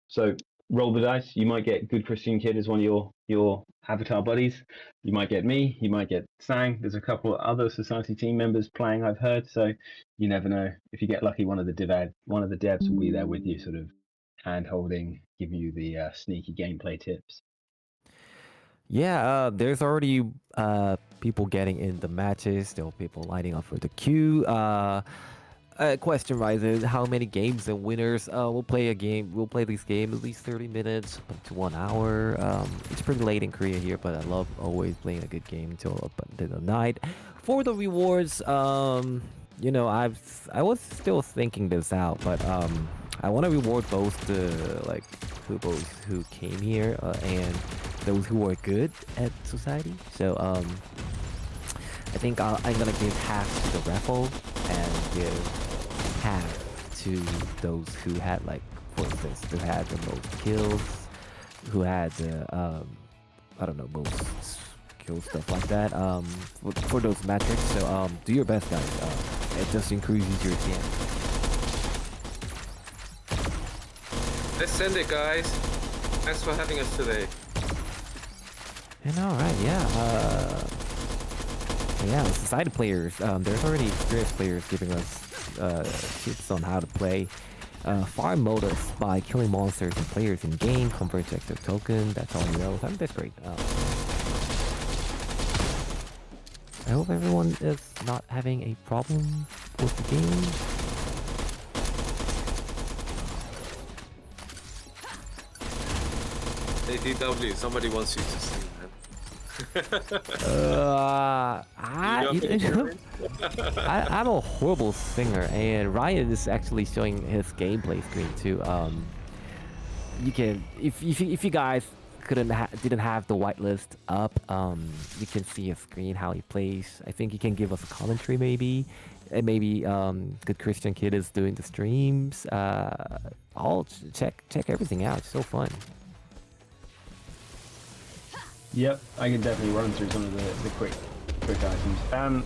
So roll the dice. You might get Good Christian Kid as one of your avatar buddies. You might get me. You might get Sang. There's a couple of other society team members playing, I've heard. So you never know. If you get lucky, one of the devs will be there with you, sort of hand holding, giving you the sneaky gameplay tips. Yeah, there's already people getting in the matches. There are people lining up for the queue. Question rises: how many games and winners? We'll play a game. We'll play this game at least 30 minutes up to 1 hour. It's pretty late in Korea here, but I love always playing a good game until up until the night. For the rewards, you know, I was still thinking this out, but I want to reward both the both who came here and those who are good at society. So I think I'm gonna give half to the raffle and give half to those who had, like, for instance, who had the most kills, who had the I don't know, most kill stuff like that. For those metrics. So do your best, guys. It just increases your chance. Let's send it, guys. Thanks for having us today. And alright, yeah. Yeah, the society players. There's already experienced players giving us tips on how to play. Farm modus by killing monsters and players in game. Convert to extra token. That's all you know. I think that's great. I hope everyone is not having a problem with the game. ADW, somebody wants you to sing, man. I'm a horrible singer, and Ryan is actually showing his gameplay screen too. You can, if you guys didn't have the whitelist up, you can see his screen, how he plays. I think he can give us a commentary maybe, and maybe Good Christian Kid is doing the streams. I'll check everything out. It's so fun. Yep, I can definitely run through some of the quick items.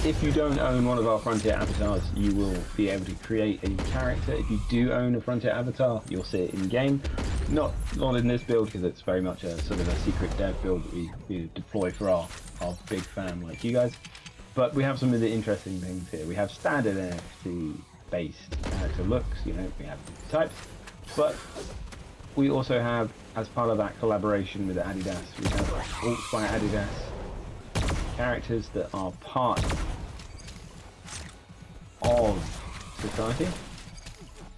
If you don't own one of our Frontier avatars, you will be able to create a character. If you do own a Frontier avatar, you'll see it in game. Not in this build, because it's very much a sort of a secret dev build that we deploy for our big fan like you guys. But we have some of the interesting things here. We have standard NFT based character looks. You know, we have types, but we also have, as part of that collaboration with Adidas, we have Alts by Adidas characters that are part of society.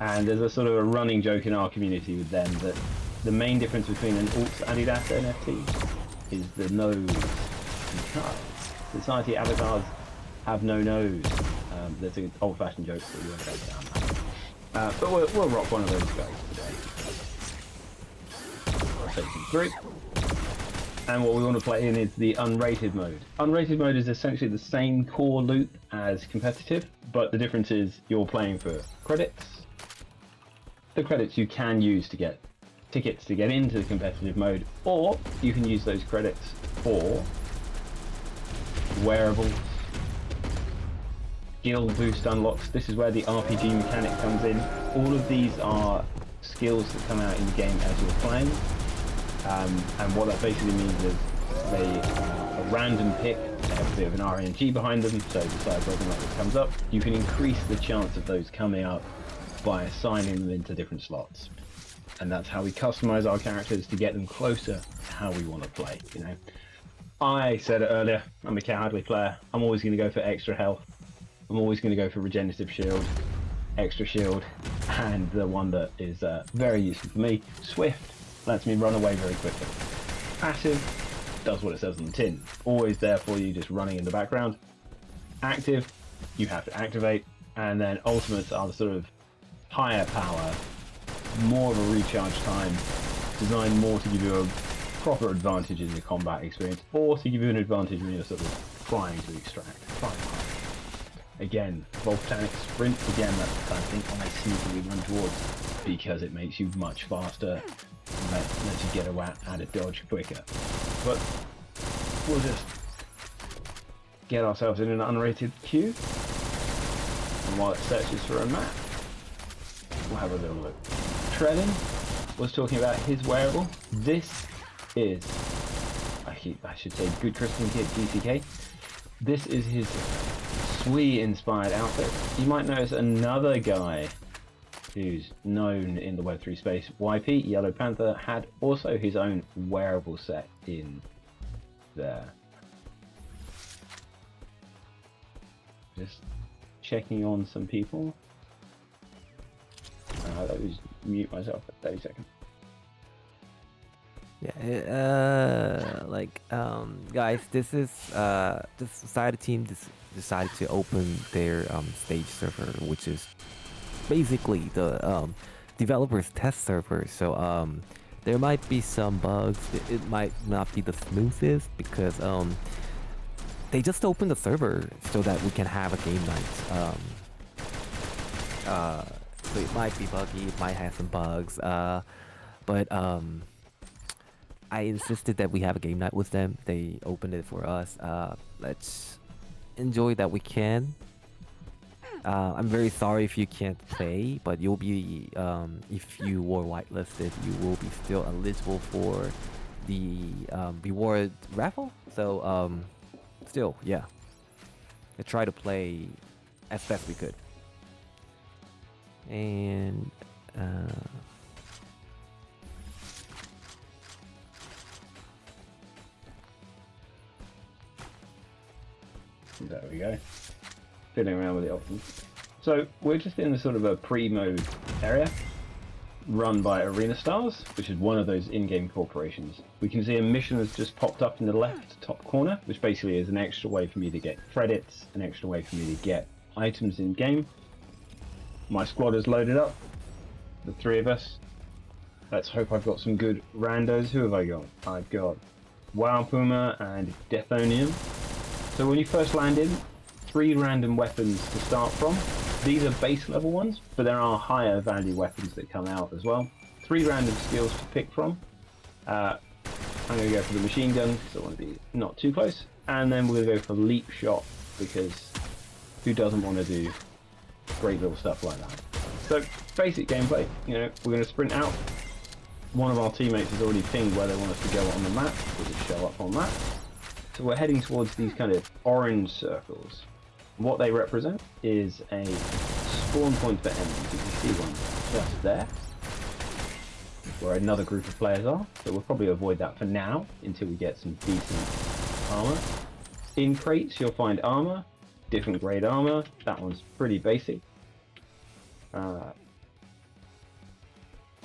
And there's a sort of a running joke in our community with them that the main difference between an Alts Adidas NFT is the nose. Because society avatars have no nose. There's an old-fashioned joke that we won't go down. But we'll rock one of those guys today. Through. And what we want to play in is the unrated mode. Unrated mode is essentially the same core loop as competitive, but the difference is you're playing for credits. The credits you can use to get tickets to get into the competitive mode, or you can use those credits for wearables, skill boost unlocks. This is where the RPG mechanic comes in. All of these are skills that come out in the game as you're playing. And what that basically means is they are a random pick. They have a bit of an RNG behind them, so decide whether or not it comes up. You can increase the chance of those coming up by assigning them into different slots. And that's how we customize our characters to get them closer to how we want to play, you know. I said it earlier, I'm a cowardly player. I'm always going to go for extra health. I'm always going to go for regenerative shield, extra shield, and the one that is very useful for me, Swift. Lets me run away very quickly. Passive does what it says on the tin. Always there for you, just running in the background. Active, you have to activate. And then ultimates are the sort of higher power, more of a recharge time, designed more to give you a proper advantage in your combat experience, or to give you an advantage when you're sort of trying to extract. Again, volcanic sprint, again, that's the kind of thing I sneakily run towards because it makes you much faster. Lets you get out of dodge quicker. But we'll just get ourselves in an unrated queue, and while it searches for a map, we'll have a little look. Trevin was talking about his wearable. This is, I should say, Good Christian Kid GCK. This is his Sui inspired outfit. You might notice another guy who's known in the Web3 space, YP, Yellow Panther, had also his own wearable set in there. Just checking on some people. Let me just mute myself for 30 seconds. Yeah, guys, this is this society team decided to open their stage server, which is basically the developers test server. So there might be some bugs. It might not be the smoothest because they just opened the server so that we can have a game night. So it might be buggy, it might have some bugs, but I insisted that we have a game night with them. They opened it for us. Let's enjoy that we can. I'm very sorry if you can't play, but you'll be, if you were whitelisted, you will be still eligible for the reward raffle. So, still, yeah. I try to play as best we could. And, there we go. Fiddling around with the options. So we're just in a sort of a pre-mode area run by Arena Stars, which is one of those in-game corporations. We can see a mission has just popped up in the left top corner, which basically is an extra way for me to get credits, an extra way for me to get items in game. My squad is loaded up, the three of us. Let's hope I've got some good randos. Who have I got? I've got Wow Puma and Deathonium. So when you first land in, 3 random weapons to start from. These are base level ones, but there are higher value weapons that come out as well. 3 random skills to pick from. I'm going to go for the machine gun because I want to be not too close. And then we're going to go for leap shot because who doesn't want to do great little stuff like that. So basic gameplay, you know, we're going to sprint out. One of our teammates has already pinged where they want us to go on the map. We'll just show up on that. So we're heading towards these kind of orange circles. What they represent is a spawn point for enemies. You can see one just there, where another group of players are. So we'll probably avoid that for now until we get some decent armor. In crates, you'll find armor, different grade armor. That one's pretty basic.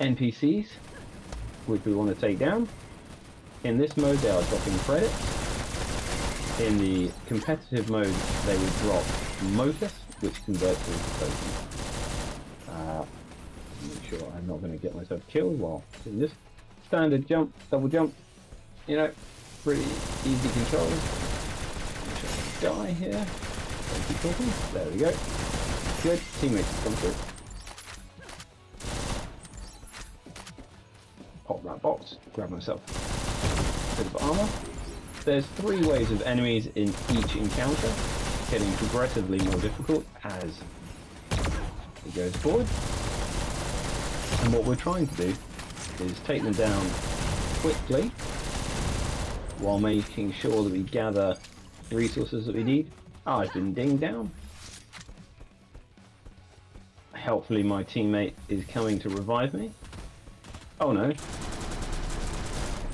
NPCs, which we want to take down. In this mode, they are dropping credits. In the competitive mode, they would drop Motus, which converts to tokens. Make sure I'm not going to get myself killed while doing this. Standard jump, double jump, you know, pretty easy controls. Make sure I don't die here. Don't keep talking. There we go. Good. Teammates have come through. Pop that box, grab myself a bit of armor. There's 3 waves of enemies in each encounter, getting progressively more difficult as it goes forward. And what we're trying to do is take them down quickly while making sure that we gather the resources that we need. I've been dinged down. Helpfully my teammate is coming to revive me. Oh no.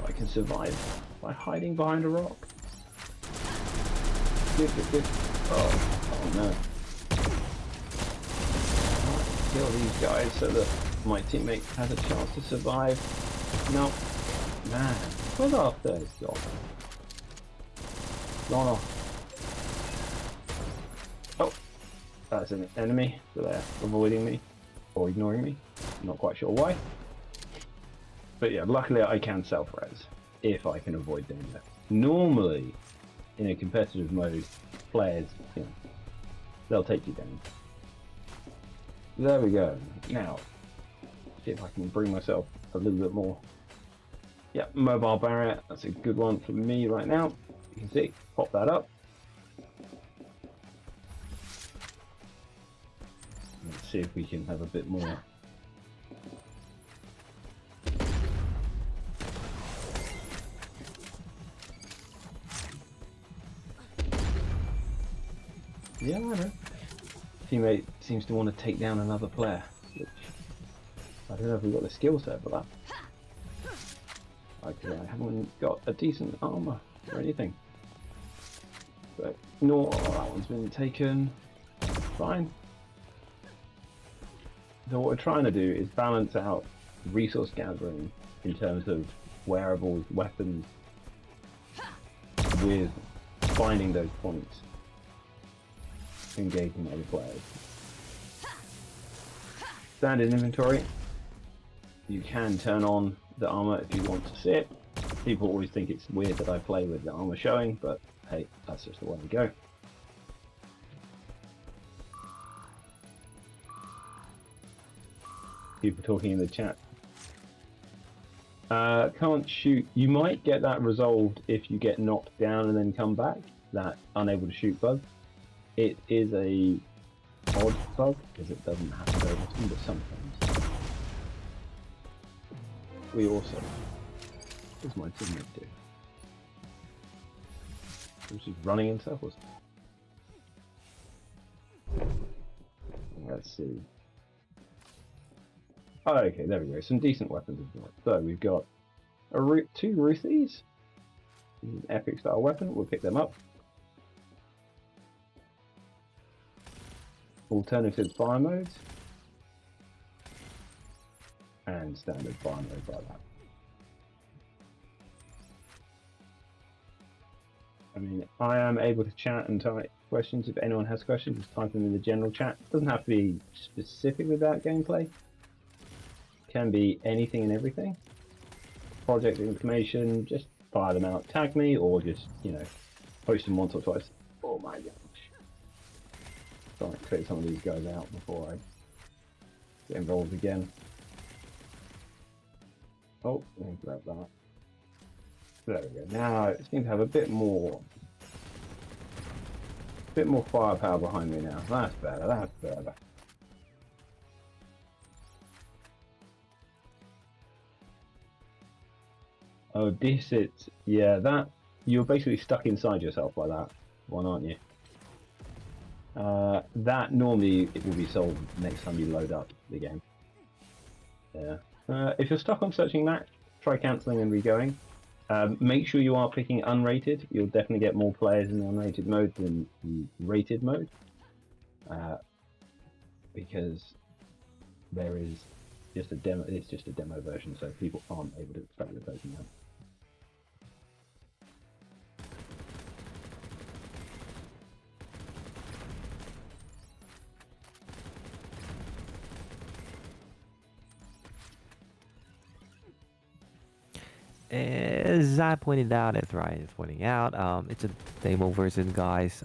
I can survive by hiding behind a rock. Good. Oh no. Right, kill these guys so that my teammate has a chance to survive. No. Man. Where's our third job? Gone off. Oh. That's an enemy. So they're avoiding me. Or ignoring me. I'm not quite sure why. But yeah, luckily I can self-res if I can avoid doing that. Normally, in a competitive mode, players, you know, they'll take you down. There we go. Now, see if I can bring myself a little bit more. Yeah, mobile barrier, that's a good one for me right now. You can see, pop that up. Let's see if we can have a bit more Yeah, I know. Teammate seems to want to take down another player, which I don't know if we've got the skill set for that. I haven't got a decent armor or anything. But no, that one's been taken. Fine. So what we're trying to do is balance out resource gathering in terms of wearables, weapons, with finding those points, engaging other players. Standard inventory. You can turn on the armor if you want to see it. People always think it's weird that I play with the armor showing, but hey, that's just the way we go. People talking in the chat. Can't shoot. You might get that resolved if you get knocked down and then come back. That unable to shoot bug. It is a odd bug because it doesn't happen very often, but sometimes. We also. What's my teammate do? He's just running in circles. Let's see. Oh, okay, there we go. Some decent weapons. So we've got two Ruthies. An epic style weapon. We'll pick them up. Alternative fire modes. And standard fire modes like that. I mean, I am able to chat and type questions. If anyone has questions, just type them in the general chat. It doesn't have to be specific about gameplay. It can be anything and everything. Project information, just fire them out. Tag me, or just, you know, post them once or twice. Oh my gosh. Trying to clear some of these guys out before I get involved again. Oh, let me grab that. There we go. Now it seems to have a bit more firepower behind me now. That's better, that's better. Oh, this it. Yeah, that you're basically stuck inside yourself like that one, aren't you? That normally it will be solved next time you load up the game. Yeah. If you're stuck on searching match, try cancelling and re-going. Make sure you are picking unrated. You'll definitely get more players in the unrated mode than the rated mode. Because there is just a demo. It's just a demo version, so people aren't able to extract the token out. As I pointed out, as Ryan is pointing out, it's a demo version, guys.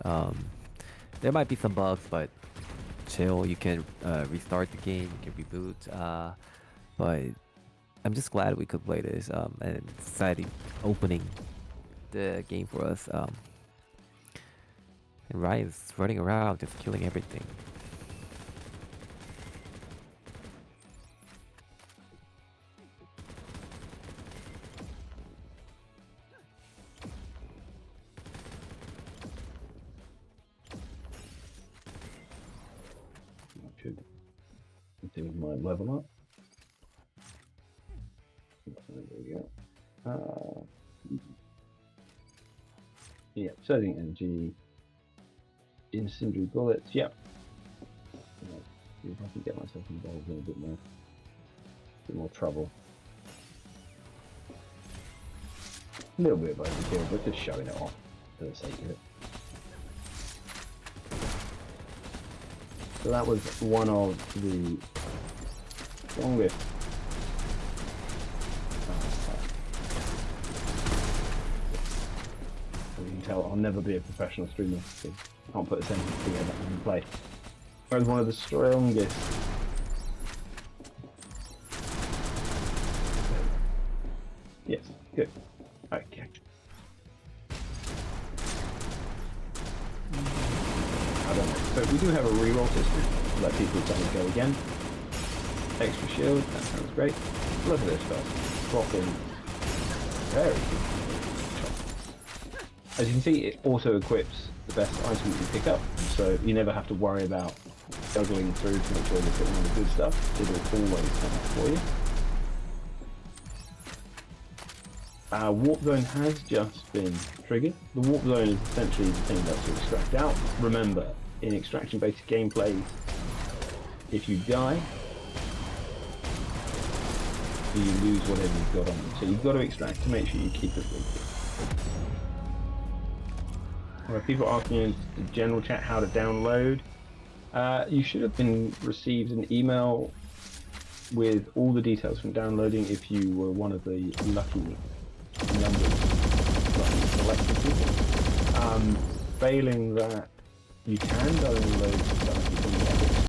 There might be some bugs, but chill. You can restart the game, you can reboot. But I'm just glad we could play this, and exciting opening the game for us. And Ryan's running around, just killing everything. My level up. There we go. Yeah, setting energy. Incendiary bullets. Yep. See if I can get myself involved in a bit more trouble. A little bit of overkill, but just showing it off for the sake of it. So that was one of the strongest. As you can tell, I'll never be a professional streamer because I can't put a sentence together and play. That was one of the strongest. Yes, good. Okay. I don't know. So we do have a reroll system to let people kind of go again. Extra shield, that sounds great. Look at this first. Drop in. Very good. As you can see, it auto equips the best item that you pick up. So you never have to worry about juggling through to make sure you're putting on the good stuff. It'll always come up for you. Warp zone has just been triggered. The warp zone is essentially the thing that's to extract out. Remember, in extraction based gameplay, if you die, you lose whatever you've got on you. So you've got to extract to make sure you keep it with you. People are asking in the general chat how to download. You should have received an email with all the details from downloading if you were one of the lucky selected people. Failing that, you can download stuff